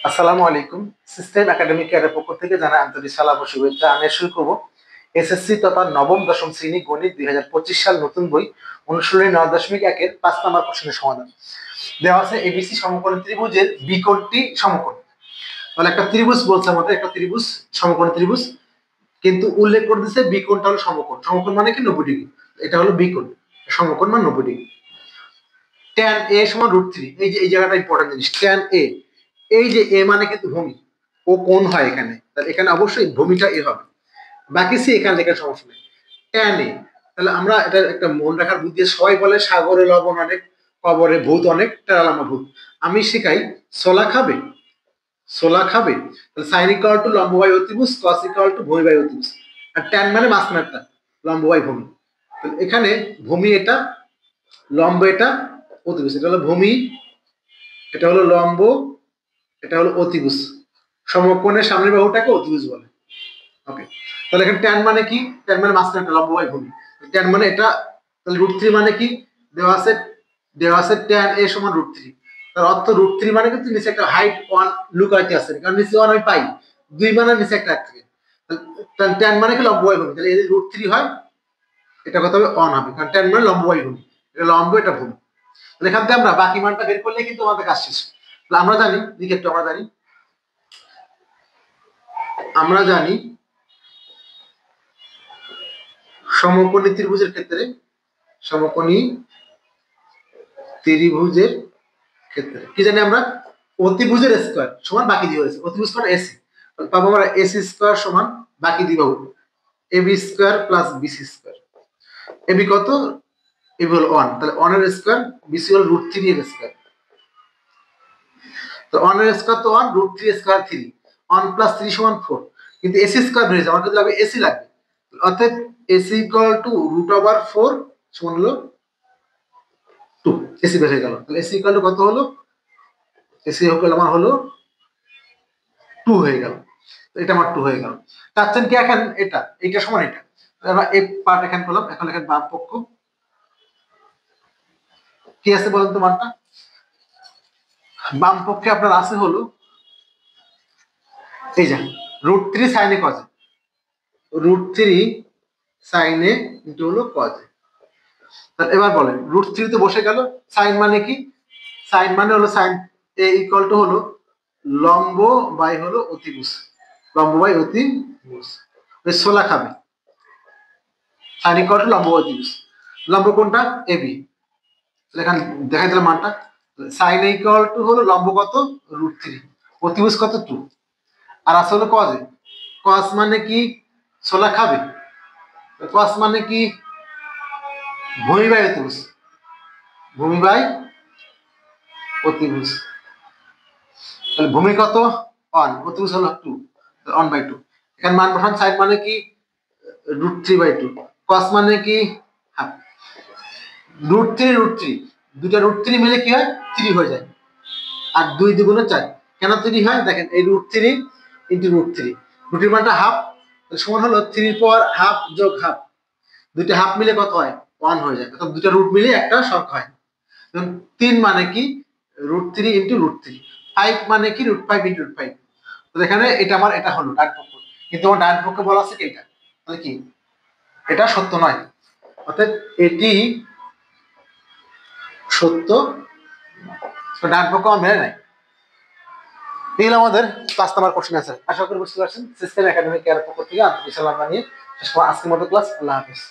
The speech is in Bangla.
আসসালামু আলাইকুম। সিস্টেম একাডেমিক কেয়ারের পক্ষ থেকে জানাই আন্তরিক সালাম ও শুভেচ্ছা। আমি শুরু করবো এসএসসি তথা নবম দশম শ্রেণী গণিত 2025 সাল নতুন বই অনুশীলনী 9.1-এর 5 নম্বর প্রশ্নের সমাধান। দেওয়া আছে এবিসি সমকোণী ত্রিভুজের বিকোণটি সমকোণ। তাহলে একটা ত্রিভুজ বলছে আমাদের, একটা ত্রিভুজ সমকোণী ত্রিভুজ, কিন্তু উল্লেখ করে দিচ্ছে বিকোণটা হলো সমকোণ। সমকোণ মানে কি 90 ডিগ্রি, এটা হলো বিকোণ। সমকোণ মানে 90 ডিগ্রি। tan a সমান √3। এই জায়গাটা ইম্পর্টেন্ট জিনিস। tan a, এই যে এ মানে কিন্তু ভূমি, ও কোণ হয় এখানে, তাহলে এখানে অবশ্যই ভূমিটা এ হবে। বাকি সি এখানে লেখার সমস্যা নেই। tan a, তাহলে আমরা এটা একটা মন রাখার বুদ্ধি। সবাই বলে সাগরে লবণ অনেক, কবরে ভূত অনেক, টেরালামা ভূত। আমি শিখাই ছোলা খাবে, ছোলা খাবে। তাহলে সাইন ইকুয়াল টু লম্ব বাই অতিভুজ, কস ইকুয়াল টু ভূমি বাই অতিভুজ। আর ট্যান মানে মাঝখানেরটা, লম্ব বাই ভূমি। তাহলে এখানে ভূমি এটা, লম্ব এটা, অতিভুজ। এটা হলো ভূমি, এটা হলো লম্ব, এটা হলো অতিভুজ। সমকোণের সামনের বাহুটাকে অতিভুজ বলে। ওকে, তাহলে এখানে ট্যান মানে কি? ট্যান মানে মাঝখানে লম্ব বাই ভূমি। ট্যান মানে এটা, তাহলে √3 মানে কি? দেওয়া আছে ট্যান এ সমান √3। তার অর্থ √3 মানে কিন্তু নিচে একটা হাইট 1 লুকাইতে আছে, কারণ নিচে 1 আমি পাই, 2 মানে নিচে একটা থাকে। তাহলে ট্যান মানে কি? লম্ব বাই ভূমি। তাহলে এই √3 হয়, এটা কত হবে? 1 হবে, কারণ ট্যান মানে লম্ব বাই ভূমি। এটা লম্ব, এটা ভূমি। তাহলে এখান থেকে আমরা বাকি মানটা বের করলে কিন্তু আমাদের কাজ শেষ। আমরা জানি, দিকে একটু আমরা জানি সমকোণী ত্রিভুজের ক্ষেত্রে, সমকোণী ত্রিভুজের ক্ষেত্রে কি জানি আমরা? অতিভুজের স্কয়ার সমান বাকি দুই বাহু। অতিভুজ মানে এসি, পাবো আমরা এসি স্কয়ার সমান বাকি দুই বাহু, AB square plus BC square. AB কত? এবি হল 1, তাহলে 1 এর স্কয়ার, বিসি হল √3 এর স্কয়ার। তো 1 এর স্কয়ার তো 1, √3 স্কয়ার 3, 1 প্লাস 3 সমান 4। কিন্তু এসি স্কয়ার হয়ে যায়, আমার কিন্তু লাগবে এসি লাগবে। অর্থাৎ এসি ইকুয়াল টু √4 সমান হলো 2। এসি বের হয়ে গেল। তাহলে এসি ইকুয়াল টু কত হলো? এসি ইকুয়াল আমার হলো 2 হয়ে গেল। এটা আমার 2 হয়ে গেল। চাচ্ছেন কি এখন এটা সমান এটা। আমরা এই পার্ট এখানে পেলাম। এখন এখানে বাম পক্ষ কি আছে বলেন তো মানটা? বাম পক্ষে আপনার আছে হলো এই যে √3 সাইনে কজে, √3 সাইনে ইন্টু হলো কজে। তাহলে এবার বলেন, √3 তো বসে গেল। সাইন মানে কি? সাইন মানে হলো সাইন এ ইকুয়াল টু হলো লম্ব বাই হলো অতিভুজ, লম্ব বাই অতিভুজ। ওই 16 খাবে, সাইন ইকুয়াল টু লম্ব বাই অতিভুজ। লম্ব কোনটা? এবি। এখানে দেখাই দিলাম মানটা। সাইন ইকুয়াল টু হলো লম্ব কত? √3, অতিভুজ কত? 2। আর আছে হলো কজে। কস মানে কি? 16 খাবে। কস মানে কি? ভূমি বাই অতিভুজ, ভূমি বাই অতিভুজ। তাহলে ভূমি কত? 1, অতিভুজ হলো 2, 1/2। এখানে মান বসান। সাইন মানে কি? √3/2। কস মানে কি? হাফ। √3 দুটা √3 মিলে কি হয়? 3 হয়ে যায়। আর 2 2 4। কেন 3 হয়? দেখেন এই √3 ইন্টু √3, √3 মানটা হাফ, সমান হলো 3 পাওয়ার হাফ যোগ হাফ। দুইটা হাফ মিলে কত হয়? 1 হয়ে যায়। অর্থাৎ দুটা রুট মিলে একটা সংখ্যা হয়। 3 মানে কি? √3 ইন্টু √3। 5 মানে কি? √5 ইন্টু √5। তো এখানে এটা আমার, এটা হলো ডান পক্ষ, কিন্তু আমার ডান পক্ষে বলা আছে কি এটা, তাহলে কি এটা সত্য নয়। অর্থাৎ এটি সত্য, ডান পক্ষ আমার মেনে নাই। এগুলো আমাদের 5 নাম্বার কোশ্চেন আছে। আশা করি বুঝতে পারছেন। সিস্টেম একাডেমিক কেয়ার পক্ষ থেকে আন্তরিক সালাম জানিয়ে আজকের মতো ক্লাস। আল্লাহ হাফেজ।